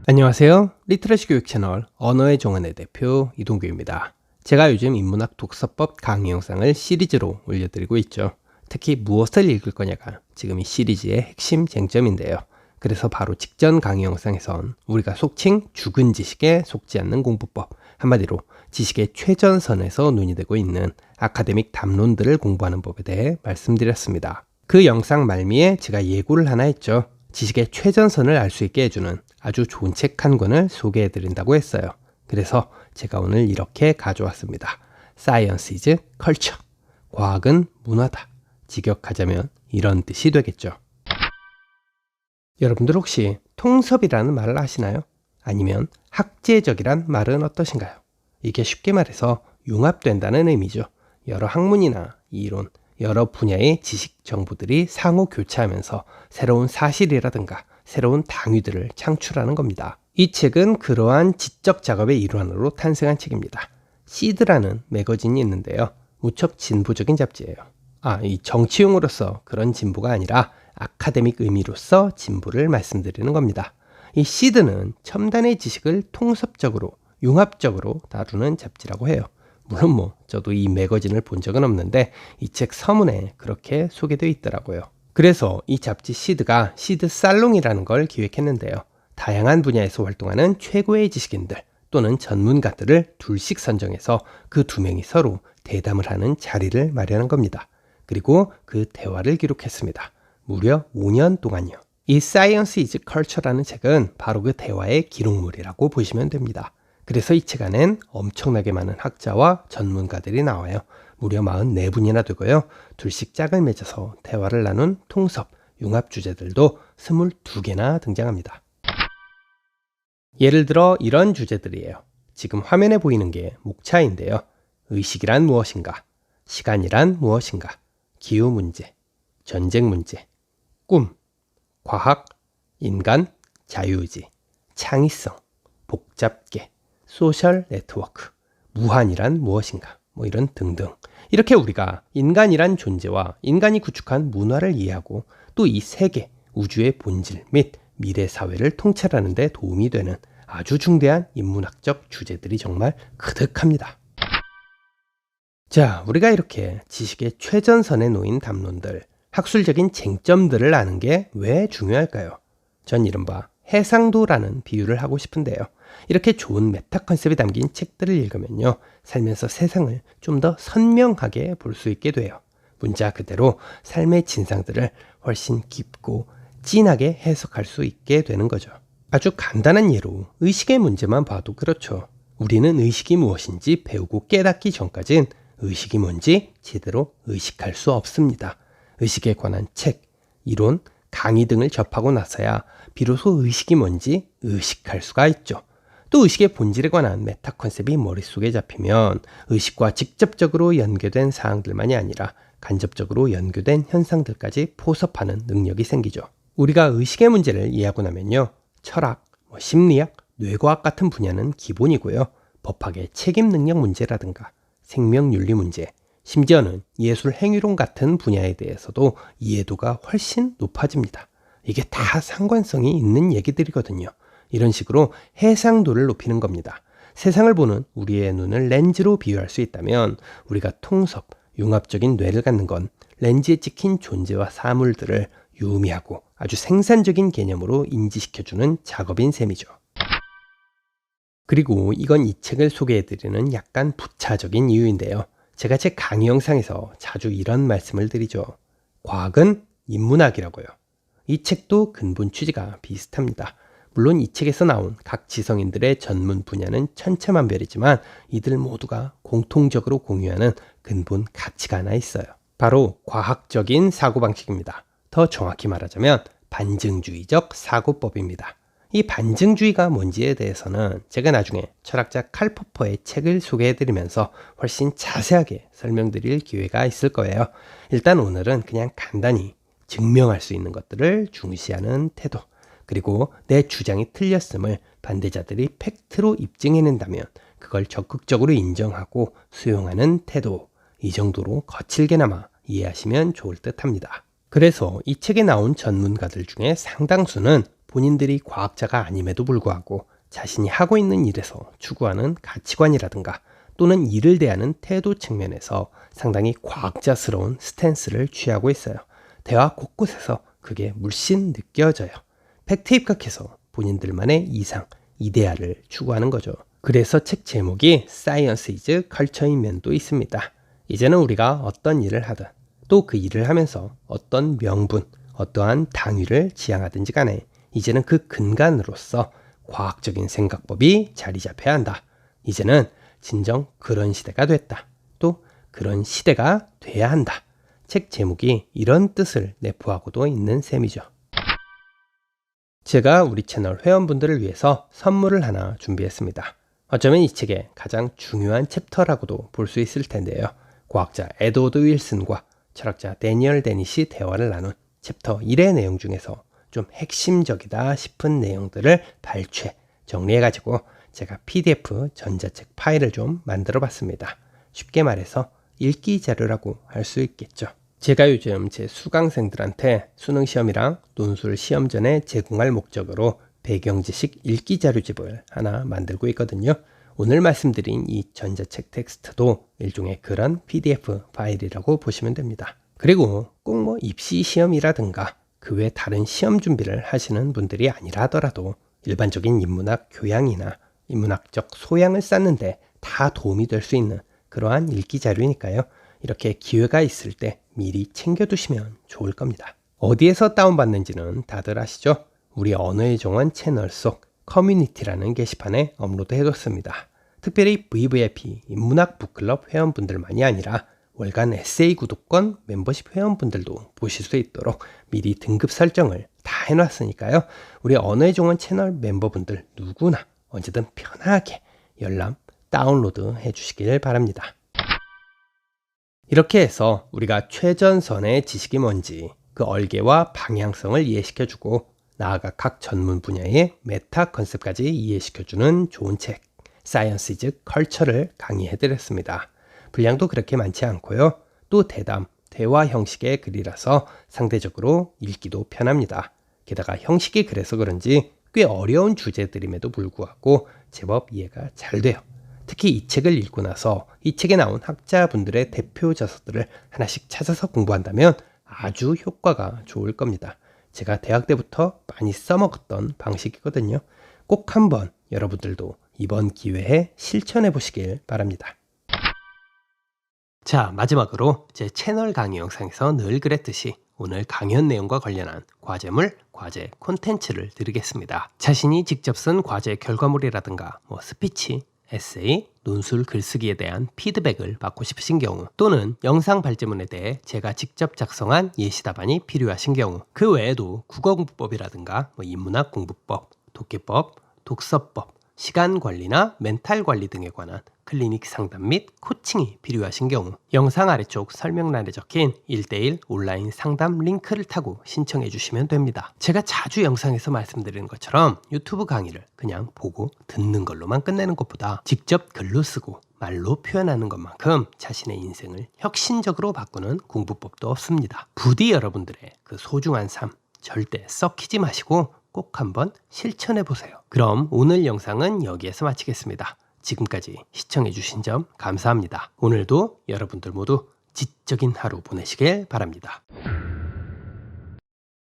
안녕하세요. 리트러시 교육 채널 언어의 정원의 대표 이동규입니다. 제가 요즘 인문학 독서법 강의 영상을 시리즈로 올려드리고 있죠. 특히 무엇을 읽을 거냐가 지금 이 시리즈의 핵심 쟁점인데요. 그래서 바로 직전 강의 영상에선 우리가 속칭 죽은 지식에 속지 않는 공부법, 한마디로 지식의 최전선에서 논의되고 있는 아카데믹 담론들을 공부하는 법에 대해 말씀드렸습니다. 그 영상 말미에 제가 예고를 하나 했죠. 지식의 최전선을 알 수 있게 해주는 아주 좋은 책 한 권을 소개해드린다고 했어요. 그래서 제가 오늘 이렇게 가져왔습니다. Science is culture. 과학은 문화다. 직역하자면 이런 뜻이 되겠죠. 여러분들 혹시 통섭이라는 말을 아시나요? 아니면 학제적이란 말은 어떠신가요? 이게 쉽게 말해서 융합된다는 의미죠. 여러 학문이나 이론, 여러 분야의 지식 정보들이 상호 교차하면서 새로운 사실이라든가 새로운 당위들을 창출하는 겁니다. 이 책은 그러한 지적 작업의 일환으로 탄생한 책입니다. 시드라는 매거진이 있는데요. 무척 진보적인 잡지예요. 이 정치용으로서 그런 진보가 아니라 아카데믹 의미로서 진보를 말씀드리는 겁니다. 이 시드는 첨단의 지식을 통섭적으로, 융합적으로 다루는 잡지라고 해요. 물론 저도 이 매거진을 본 적은 없는데 이 책 서문에 그렇게 소개되어 있더라고요. 그래서 이 잡지 시드가 시드 살롱이라는 걸 기획했는데요. 다양한 분야에서 활동하는 최고의 지식인들 또는 전문가들을 둘씩 선정해서 그 두 명이 서로 대담을 하는 자리를 마련한 겁니다. 그리고 그 대화를 기록했습니다. 무려 5년 동안요. 이 Science is Culture라는 책은 바로 그 대화의 기록물이라고 보시면 됩니다. 그래서 이 책 안엔 엄청나게 많은 학자와 전문가들이 나와요. 무려 44분이나 되고요. 둘씩 짝을 맺어서 대화를 나눈 통섭, 융합 주제들도 22개나 등장합니다. 예를 들어 이런 주제들이에요. 지금 화면에 보이는 게 목차인데요. 의식이란 무엇인가? 시간이란 무엇인가? 기후 문제, 전쟁 문제, 꿈, 과학, 인간, 자유의지, 창의성, 복잡계, 소셜 네트워크, 무한이란 무엇인가? 이런 등등. 이렇게 우리가 인간이란 존재와 인간이 구축한 문화를 이해하고 또 이 세계, 우주의 본질 및 미래 사회를 통찰하는 데 도움이 되는 아주 중대한 인문학적 주제들이 정말 그득합니다. 자, 우리가 이렇게 지식의 최전선에 놓인 담론들, 학술적인 쟁점들을 아는 게 왜 중요할까요? 전 이른바 해상도라는 비유를 하고 싶은데요. 이렇게 좋은 메타 컨셉이 담긴 책들을 읽으면요. 살면서 세상을 좀 더 선명하게 볼 수 있게 돼요. 문자 그대로 삶의 진상들을 훨씬 깊고 진하게 해석할 수 있게 되는 거죠. 아주 간단한 예로 의식의 문제만 봐도 그렇죠. 우리는 의식이 무엇인지 배우고 깨닫기 전까진 의식이 뭔지 제대로 의식할 수 없습니다. 의식에 관한 책, 이론, 강의 등을 접하고 나서야 비로소 의식이 뭔지 의식할 수가 있죠. 또 의식의 본질에 관한 메타 컨셉이 머릿속에 잡히면 의식과 직접적으로 연계된 사항들만이 아니라 간접적으로 연결된 현상들까지 포섭하는 능력이 생기죠. 우리가 의식의 문제를 이해하고 나면요. 철학, 심리학, 뇌과학 같은 분야는 기본이고요. 법학의 책임 능력 문제라든가 생명윤리 문제, 심지어는 예술 행위론 같은 분야에 대해서도 이해도가 훨씬 높아집니다. 이게 다 상관성이 있는 얘기들이거든요. 이런 식으로 해상도를 높이는 겁니다. 세상을 보는 우리의 눈을 렌즈로 비유할 수 있다면 우리가 통섭, 융합적인 뇌를 갖는 건 렌즈에 찍힌 존재와 사물들을 유의미하고 아주 생산적인 개념으로 인지시켜주는 작업인 셈이죠. 그리고 이건 이 책을 소개해드리는 약간 부차적인 이유인데요. 제가 제 강의 영상에서 자주 이런 말씀을 드리죠. 과학은 인문학이라고요. 이 책도 근본 취지가 비슷합니다. 물론 이 책에서 나온 각 지성인들의 전문 분야는 천차만별이지만 이들 모두가 공통적으로 공유하는 근본 가치가 하나 있어요. 바로 과학적인 사고방식입니다. 더 정확히 말하자면 반증주의적 사고법입니다. 이 반증주의가 뭔지에 대해서는 제가 나중에 철학자 칼 포퍼의 책을 소개해드리면서 훨씬 자세하게 설명드릴 기회가 있을 거예요. 일단 오늘은 그냥 간단히 증명할 수 있는 것들을 중시하는 태도, 그리고 내 주장이 틀렸음을 반대자들이 팩트로 입증해낸다면 그걸 적극적으로 인정하고 수용하는 태도, 이 정도로 거칠게나마 이해하시면 좋을 듯 합니다. 그래서 이 책에 나온 전문가들 중에 상당수는 본인들이 과학자가 아님에도 불구하고 자신이 하고 있는 일에서 추구하는 가치관이라든가 또는 일을 대하는 태도 측면에서 상당히 과학자스러운 스탠스를 취하고 있어요. 대화 곳곳에서 그게 물씬 느껴져요. 팩트에 입각해서 본인들만의 이상, 이데아를 추구하는 거죠. 그래서 책 제목이 Science is Culture인 면도 있습니다. 이제는 우리가 어떤 일을 하든 또 그 일을 하면서 어떤 명분, 어떠한 당위를 지향하든지 간에 이제는 그 근간으로서 과학적인 생각법이 자리 잡혀야 한다. 이제는 진정 그런 시대가 됐다. 또 그런 시대가 돼야 한다. 책 제목이 이런 뜻을 내포하고도 있는 셈이죠. 제가 우리 채널 회원분들을 위해서 선물을 하나 준비했습니다. 어쩌면 이 책의 가장 중요한 챕터라고도 볼 수 있을 텐데요. 과학자 에드워드 윌슨과 철학자 데니얼 데닛이 대화를 나눈 챕터 1의 내용 중에서 좀 핵심적이다 싶은 내용들을 발췌, 정리해가지고 제가 PDF 전자책 파일을 좀 만들어 봤습니다. 쉽게 말해서 읽기 자료라고 할 수 있겠죠. 제가 요즘 제 수강생들한테 수능 시험이랑 논술 시험 전에 제공할 목적으로 배경 지식 읽기 자료집을 하나 만들고 있거든요. 오늘 말씀드린 이 전자책 텍스트도 일종의 그런 PDF 파일이라고 보시면 됩니다. 그리고 꼭 뭐 입시 시험이라든가 그 외 다른 시험 준비를 하시는 분들이 아니라 하더라도 일반적인 인문학 교양이나 인문학적 소양을 쌓는데 다 도움이 될 수 있는 그러한 읽기 자료니까요. 이렇게 기회가 있을 때 미리 챙겨두시면 좋을 겁니다. 어디에서 다운받는지는 다들 아시죠? 우리 언어의 정원 채널 속 커뮤니티라는 게시판에 업로드 해뒀습니다. 특별히 VVIP 인문학 북클럽 회원분들만이 아니라 월간 에세이 구독권 멤버십 회원분들도 보실 수 있도록 미리 등급 설정을 다 해놨으니까요. 우리 언어의 정원 채널 멤버분들 누구나 언제든 편하게 열람 다운로드 해주시길 바랍니다. 이렇게 해서 우리가 최전선의 지식이 뭔지 그 얼개와 방향성을 이해시켜주고 나아가 각 전문 분야의 메타 컨셉까지 이해시켜주는 좋은 책 Science is Culture를 강의해드렸습니다. 분량도 그렇게 많지 않고요. 또 대담, 대화 형식의 글이라서 상대적으로 읽기도 편합니다. 게다가 형식이 그래서 그런지 꽤 어려운 주제들임에도 불구하고 제법 이해가 잘 돼요. 특히 이 책을 읽고 나서 이 책에 나온 학자분들의 대표 저서들을 하나씩 찾아서 공부한다면 아주 효과가 좋을 겁니다. 제가 대학 때부터 많이 써먹었던 방식이거든요. 꼭 한번 여러분들도 이번 기회에 실천해 보시길 바랍니다. 자, 마지막으로 제 채널 강의 영상에서 늘 그랬듯이 오늘 강연 내용과 관련한 과제물, 과제 콘텐츠를 드리겠습니다. 자신이 직접 쓴 과제 결과물이라든가 스피치, 에세이, 논술 글쓰기에 대한 피드백을 받고 싶으신 경우 또는 영상 발제문에 대해 제가 직접 작성한 예시 답안이 필요하신 경우 그 외에도 국어공부법이라든가 인문학 공부법, 독해법, 독서법, 시간관리나 멘탈관리 등에 관한 클리닉 상담 및 코칭이 필요하신 경우 영상 아래쪽 설명란에 적힌 1:1 온라인 상담 링크를 타고 신청해 주시면 됩니다. 제가 자주 영상에서 말씀드리는 것처럼 유튜브 강의를 그냥 보고 듣는 걸로만 끝내는 것보다 직접 글로 쓰고 말로 표현하는 것만큼 자신의 인생을 혁신적으로 바꾸는 공부법도 없습니다. 부디 여러분들의 그 소중한 삶 절대 썩히지 마시고 꼭 한번 실천해 보세요. 그럼 오늘 영상은 여기에서 마치겠습니다. 지금까지 시청해주신 점 감사합니다. 오늘도 여러분들 모두 지적인 하루 보내시길 바랍니다.